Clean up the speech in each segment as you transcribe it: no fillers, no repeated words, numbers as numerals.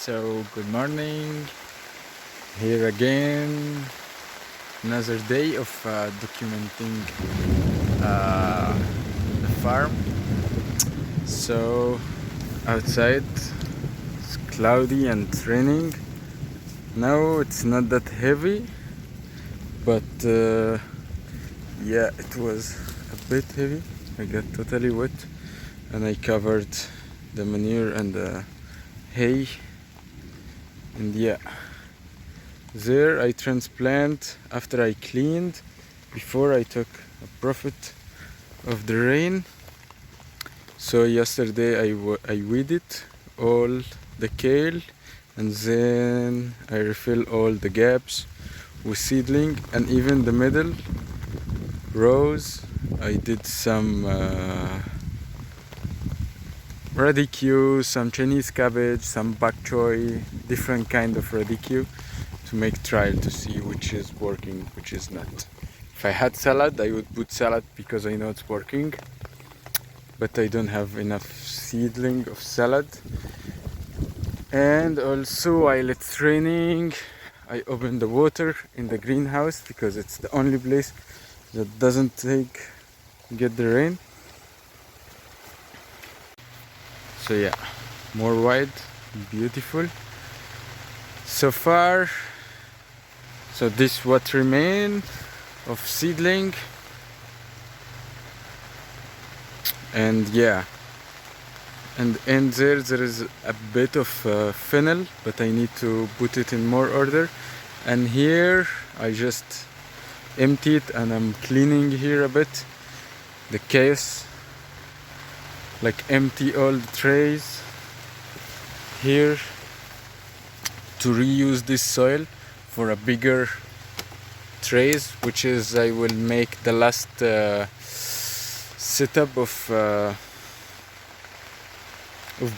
So good morning, here again, another day of documenting the farm. So outside it's cloudy and raining. Now it's not that heavy, but yeah, it was a bit heavy. I got totally wet and I covered the manure and the hay, and yeah, there I transplant after I cleaned, before I took a profit of the rain. So yesterday I weeded all the kale, and then I refill all the gaps with seedling, and even the middle rows I did some radicchio, some Chinese cabbage, some bok choy, different kind of radicchio, to make trial to see which is working, which is not. If I had salad, I would put salad because I know it's working, but I don't have enough seedling of salad. And also while it's raining, I open the water in the greenhouse because it's the only place that doesn't get the rain. So yeah, more wide, beautiful so far. So this what remain of seedling, and yeah, and there is a bit of fennel, but I need to put it in more order. And here I just empty it, and I'm cleaning here a bit the case, like empty all the trays here to reuse this soil for a bigger trays, which is I will make the last setup of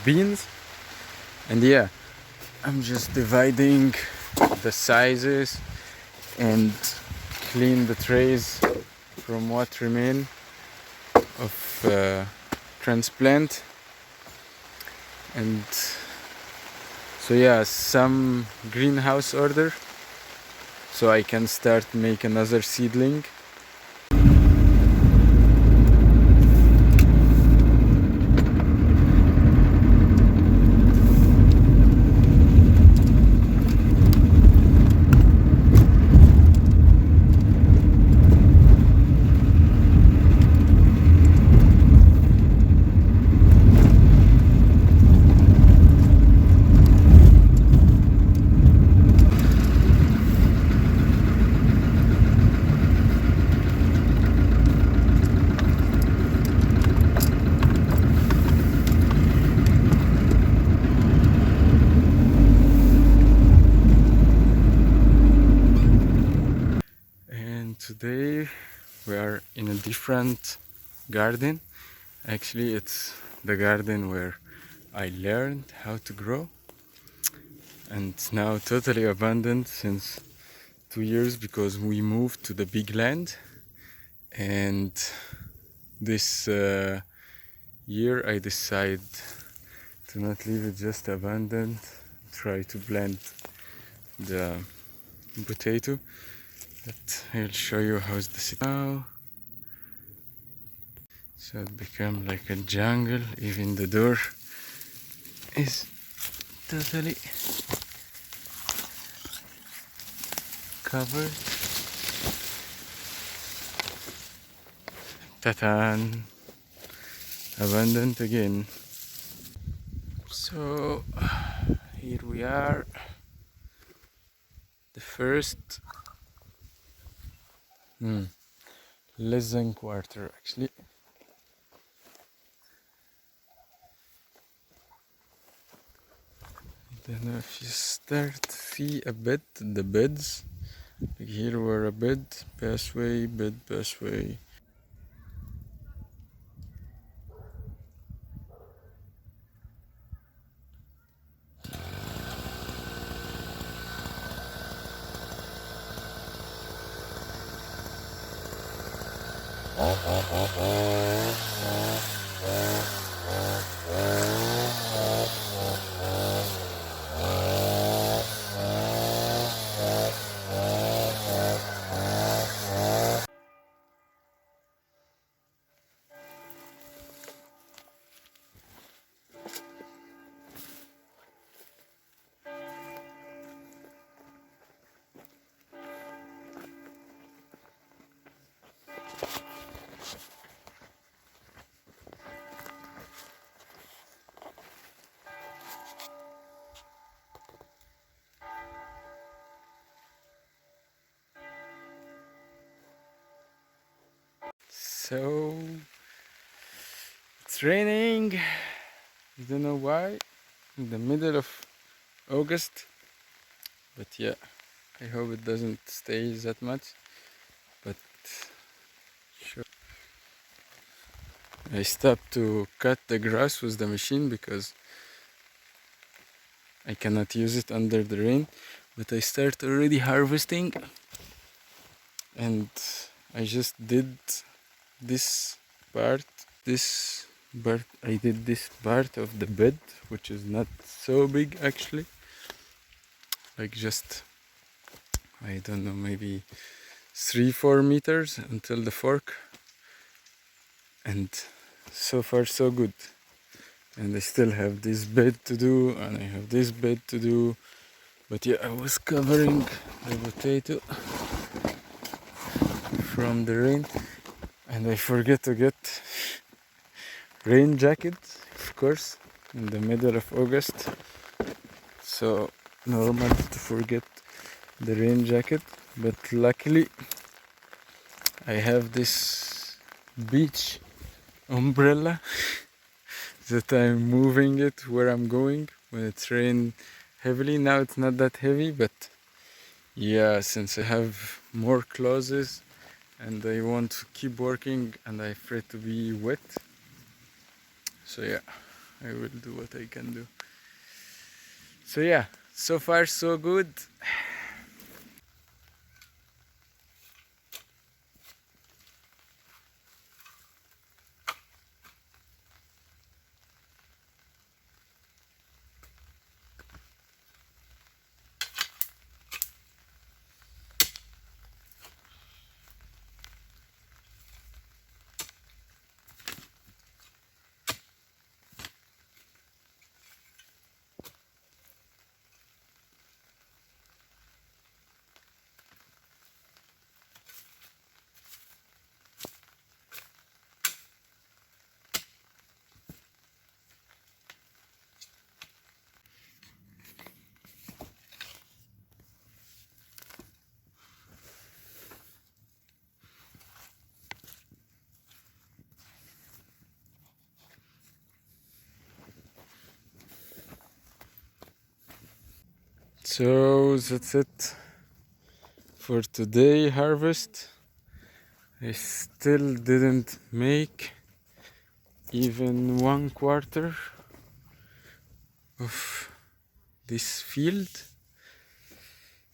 beans. And yeah, I'm just dividing the sizes and clean the trays from what remain of transplant. And so yeah, some greenhouse order, so I can start make another seedling. Today we are in a different garden. Actually, it's the garden where I learned how to grow, and it's now totally abandoned since 2 years because we moved to the big land. And this year I decided to not leave it just abandoned, try to plant the potato. But I'll show you how's the city now. So it became like a jungle. Even the door is totally covered. Tatan! Abandoned again. So here we are. The first less than quarter actually. I don't know if you start to see a bit the beds. Like here were a bed, pathway, bed, pathway. So it's raining. I don't know why in the middle of August, but yeah, I hope it doesn't stay that much. But sure. I stopped to cut the grass with the machine because I cannot use it under the rain. But I start already harvesting, and I just did this part. This part I did this part of the bed, which is not so big actually. Like just, I don't know, maybe 3-4 meters until the fork, and so far so good. And I still have this bed to do, and I have this bed to do. But yeah, I was covering the potato from the rain, and I forget to get rain jacket, of course, in the middle of August. So normal to forget the rain jacket, but luckily I have this beach umbrella that I'm moving it where I'm going when it's rain heavily. Now it's not that heavy, but yeah, since I have more clothes and I want to keep working and I'm afraid to be wet, so yeah, I will do what I can do. So yeah, so far so good. So that's it for today harvest. I still didn't make even 1/4 of this field.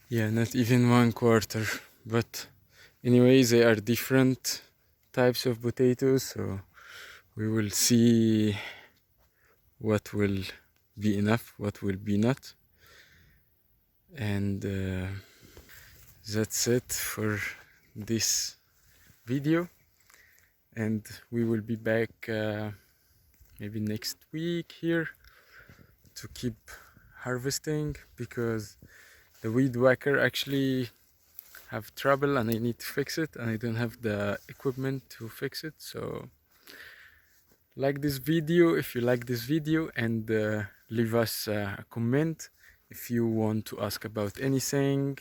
Yeah, not even 1/4. But anyways, they are different types of potatoes, so we will see what will be enough, what will be not. And that's it for this video, and we will be back maybe next week here to keep harvesting, because the weed whacker actually have trouble and I need to fix it, and I don't have the equipment to fix it. So like this video if you like this video, and leave us a comment if you want to ask about anything,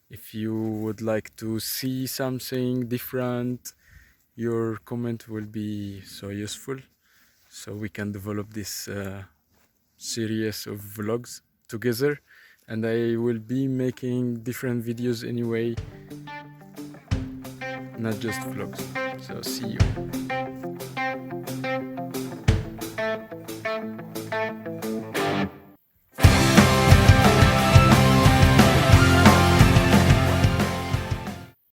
if you would like to see something different. Your comment will be so useful, so we can develop this series of vlogs together, and I will be making different videos anyway, not just vlogs. So see you.